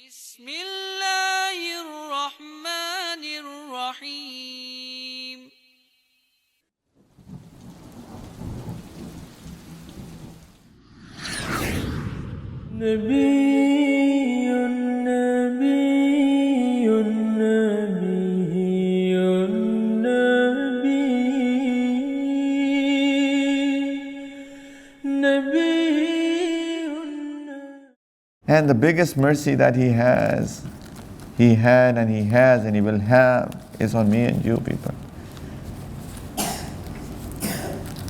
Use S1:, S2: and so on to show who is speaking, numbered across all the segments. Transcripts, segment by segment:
S1: بسم الله الرحمن الرحيم
S2: نبي نبي نبي نبي
S3: And the biggest mercy that he has, he had and he has and he will have is on me and you people.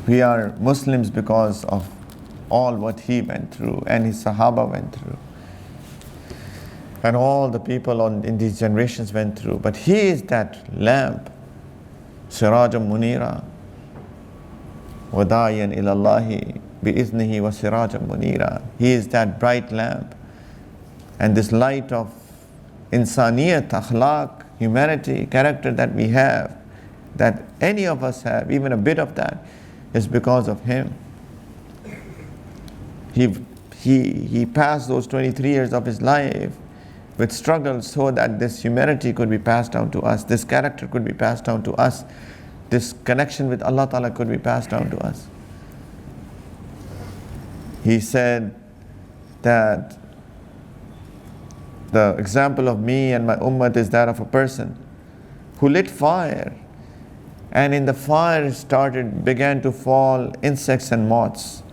S3: We are Muslims because of all what he went through and his Sahaba went through. And all the people in these generations went through. But he is that lamp, Sirajam Munira, Wadayan ilallahi bi'iznihi wa Sirajam Munira. He is that bright lamp. And this light of insaniyat, akhlaq, humanity, character that we have, that any of us have, even a bit of that, is because of him. He passed those 23 years of his life with struggles so that this humanity could be passed down to us, this character could be passed down to us, this connection with Allah Ta'ala could be passed down to us. He said that the example of me and my ummah is that of a person who lit fire, and in the fire began to fall insects and moths.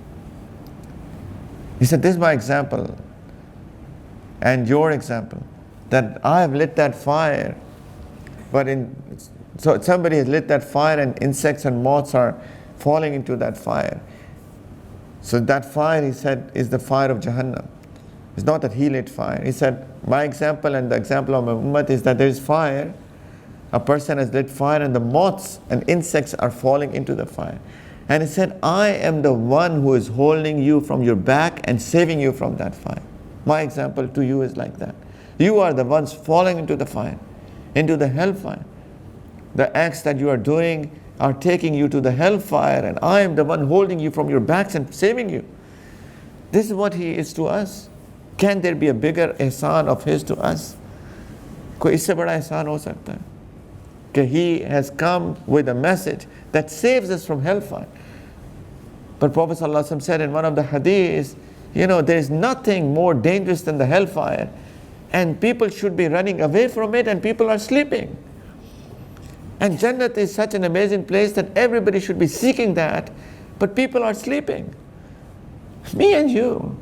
S3: He said, this is my example and your example, that I have lit that fire, so somebody has lit that fire and insects and moths are falling into that fire. So that fire, he said, is the fire of Jahannam. It's not that he lit fire. He said, my example and the example of my ummah is that there is fire. A person has lit fire and the moths and insects are falling into the fire. And he said, I am the one who is holding you from your back and saving you from that fire. My example to you is like that. You are the ones falling into the fire, into the hellfire. The acts that you are doing are taking you to the hellfire, and I am the one holding you from your backs and saving you. This is what he is to us. Can there be a bigger ihsan of his to us? कोई इससे बड़ा ihsan हो सकता है कि he has come with a message that saves us from hellfire. But Prophet ﷺ said in one of the hadiths, there is nothing more dangerous than the hellfire, and people should be running away from it, and people are sleeping. And Jannat is such an amazing place that everybody should be seeking that, but people are sleeping. Me and you.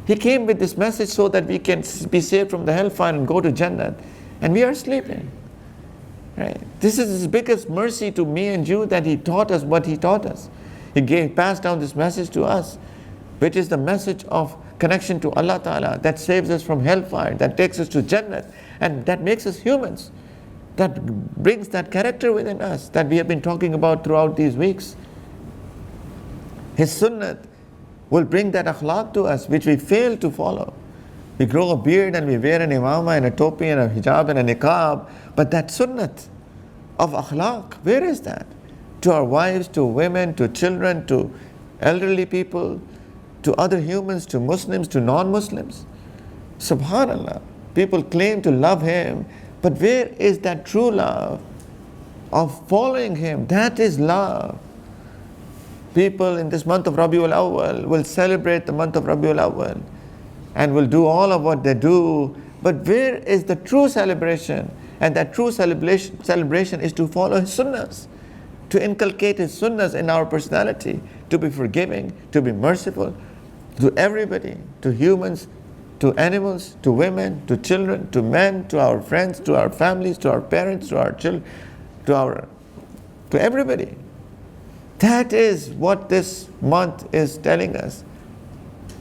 S3: He came with this message so that we can be saved from the hellfire and go to Jannat, and we are sleeping. Right? This is his biggest mercy to me and you, that he taught us what he taught us. He passed down this message to us, which is the message of connection to Allah Ta'ala, that saves us from hellfire, that takes us to Jannat, and that makes us humans, that brings that character within us that we have been talking about throughout these weeks. His sunnah will bring that akhlaq to us, which we fail to follow. We grow a beard and we wear an imama and a topi and a hijab and a niqab, but that sunnat of akhlaq, where is that? To our wives, to women, to children, to elderly people, to other humans, to Muslims, to non-Muslims. Subhanallah, people claim to love him, but where is that true love of following him? That is love. People in this month of Rabiul Awwal will celebrate the month of Rabiul Awwal and will do all of what they do, but where is the true celebration? And that true celebration is to follow his sunnahs, to inculcate his sunnahs in our personality, to be forgiving, to be merciful to everybody, to humans, to animals, to women, to children, to men, to our friends, to our families, to our parents, to our children, to everybody. That is what this month is telling us.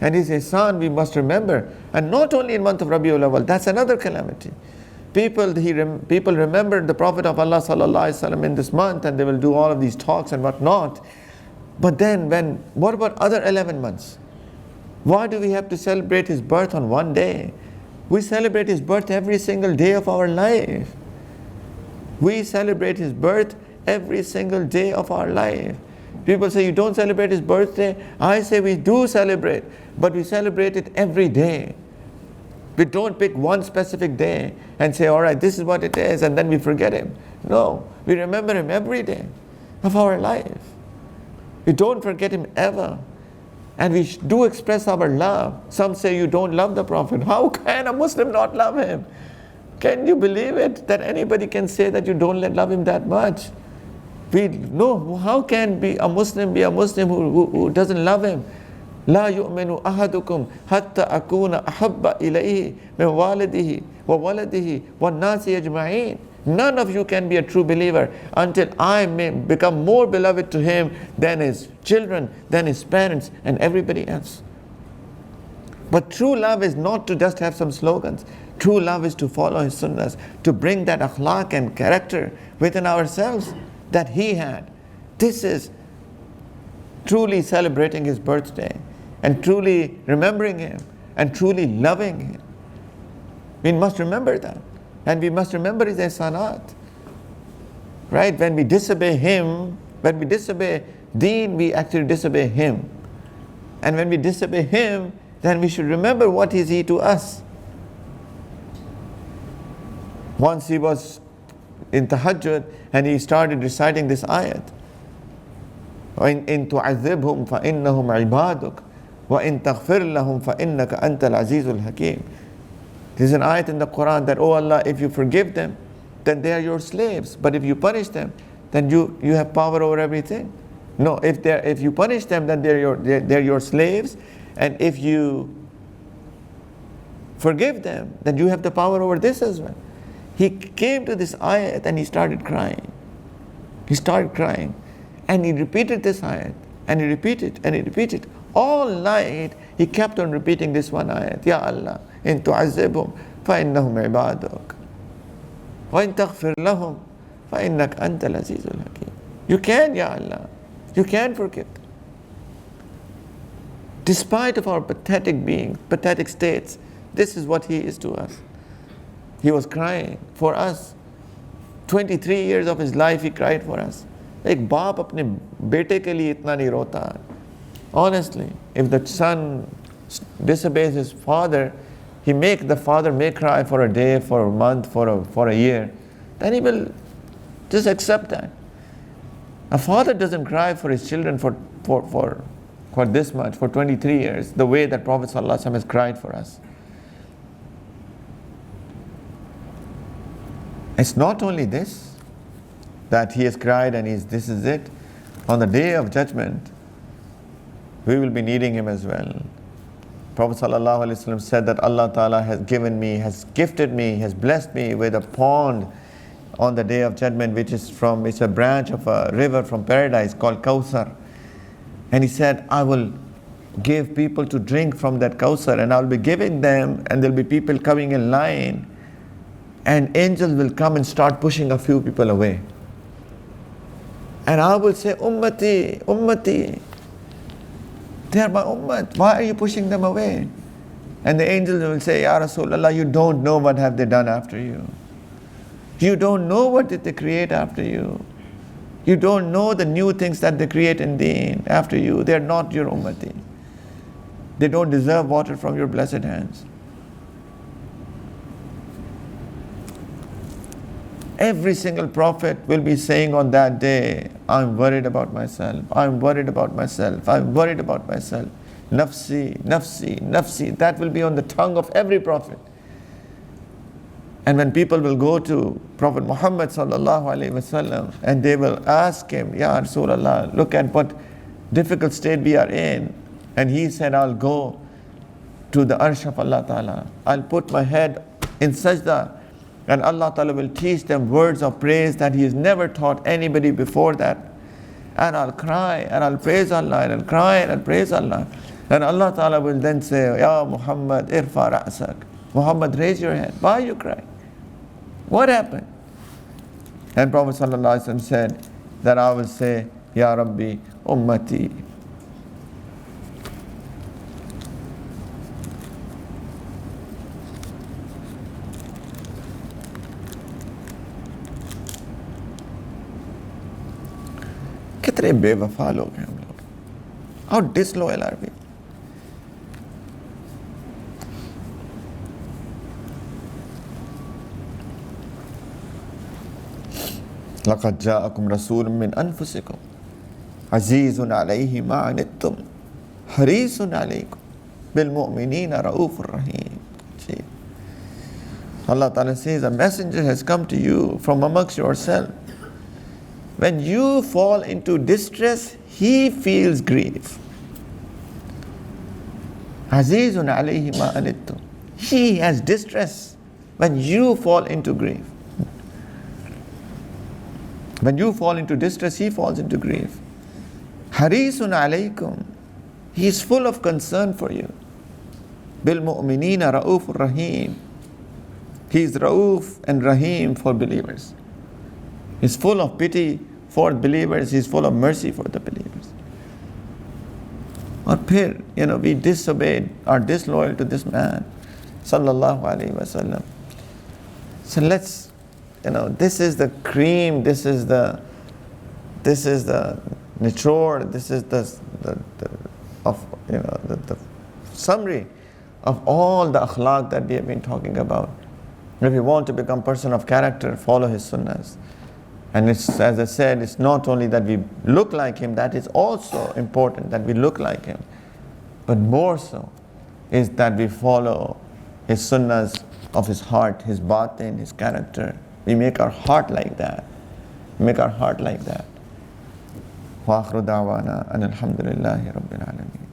S3: And his ihsan we must remember. And not only in month of Rabiul Awwal, that's another calamity. People remember the Prophet of Allah Sallallahu Alaihi Wasallam in this month, and they will do all of these talks and whatnot. But then what about other 11 months? Why do we have to celebrate his birth on one day? We celebrate his birth every single day of our life. We celebrate his birth every single day of our life. People say, you don't celebrate his birthday. I say we do celebrate, but we celebrate it every day. We don't pick one specific day and say, all right, this is what it is, and then we forget him. No, we remember him every day of our life. We don't forget him ever. And we do express our love. Some say you don't love the Prophet. How can a Muslim not love him? Can you believe it? That anybody can say that you don't love him that much? How can a Muslim be a Muslim who doesn't love him? لا يؤمن أحدكم حتى أكون أحب إليه من والده وولده والناس أجمعين. None of you can be a true believer until I may become more beloved to him than his children, than his parents, and everybody else. But true love is not to just have some slogans. True love is to follow his sunnahs, to bring that akhlaq and character within ourselves that he had. This is truly celebrating his birthday and truly remembering him and truly loving him. We must remember that. And we must remember his ihsanat. Right? When we disobey him, when we disobey deen, we actually disobey him. And when we disobey him, then we should remember what is he to us. Once he was in tahajjud and he started reciting this ayat. وَإِن تُعَذِّبْهُمْ فَإِنَّهُمْ عِبَادُكَ وَإِن تَغْفِرْ لَهُمْ فَإِنَّكَ أَنْتَ الْعَزِيزُ الْحَكِيمُ. There's an ayat in the Quran that, oh Allah, if you forgive them, then they are your slaves. But if you punish them, then you have power over everything. No, if you punish them, then they're your slaves. And if you forgive them, then you have the power over this as well. He came to this ayat and he started crying. He started crying. And he repeated this ayat. And he repeated and he repeated. All night he kept on repeating this one ayat. Ya Allah, in tu'azzibhum فَإِنَّهُمْ عِبَادُكَ وَإِن تَغْفِرْ لَهُمْ فَإِنَّكَ أَنْتَ الْعَزِيزُ الْحَكِيمُ. You can, Ya Allah. You can forgive them. Despite of our pathetic beings, pathetic states, this is what he is to us. He was crying for us. 23 years of his life he cried for us. एक बाप अपने बेटे के लिए इतना नहीं रोता. Honestly, if the son disobeys his father, he make the father may cry for a day, for a month, for a year. Then he will just accept that. A father doesn't cry for his children for this much, for 23 years, the way that Prophet ﷺ has cried for us. It's not only this, that he has cried and this is it. On the day of judgment, we will be needing him as well. Prophet ﷺ said that Allah Ta'ala has given me, has gifted me, has blessed me with a pond on the day of judgment, which is it's a branch of a river from paradise called Kawthar. And he said, I will give people to drink from that Kawthar, and I will be giving them, and there will be people coming in line, and angels will come and start pushing a few people away. And I will say, Ummati, Ummati, they are my Ummat, why are you pushing them away? And the angels will say, Ya Rasulullah, you don't know what have they done after you. You don't know what did they create after you. You don't know the new things that they create in deen after you. They are not your Ummati. They don't deserve water from your blessed hands. Every single prophet will be saying on that day, I'm worried about myself, I'm worried about myself, I'm worried about myself. Nafsi, nafsi, nafsi. That will be on the tongue of every prophet. And when people will go to Prophet Muhammad sallallahu alaihi wasallam and they will ask him, Ya Rasulullah, look at what difficult state we are in. And he said, I'll go to the arsh of Allah Ta'ala. I'll put my head in sajda. And Allah Ta'ala will teach them words of praise that He has never taught anybody before that. And I'll cry and I'll praise Allah and I'll cry and I'll praise Allah. And Allah Ta'ala will then say, Ya Muhammad, irfa ra'sak. Muhammad, raise your head. Why are you crying? What happened? And Prophet Sallallahu Alaihi Wasallam said that I will say, Ya Rabbi, Ummati. कितने बेवफा लोग हैं हम लोग. How disloyal are we? لَقَدْ جَاءَكُمْ رَسُولٌ مِّنْ أَنفُسِكُمْ عَزِيزٌ عَلَيْهِ مَا عَنِتُّمْ حَرِيصٌ عَلَيْكُمْ بِالْمُؤْمِنِينَ رَءُوفٌ رَحِيمٌ. Allah Ta'ala says, a messenger has come to you from amongst yourself. When you fall into distress, he feels grief. Azizun alayhi ma anittum. He has distress when you fall into grief. When you fall into distress, he falls into grief. Harisun alaykum. He is full of concern for you. Bil mu'minina ra'ufur rahim. He is Ra'uf and Rahim for believers. He is full of pity for believers. He is full of mercy for the believers. Or pir, we disobeyed, are disloyal to this man, sallallahu alaihi wasallam. So let's, this is the cream, this is the nichor, this is the summary of all the akhlaq that we have been talking about. If you want to become a person of character, follow his sunnahs. And it's, as I said, it's not only that we look like him, that is also important, that we look like him. But more so is that we follow his sunnahs of his heart, his batin, his character. We make our heart like that. Make our heart like that. وآخر دعوانا أن الحمد لله رب العالمين.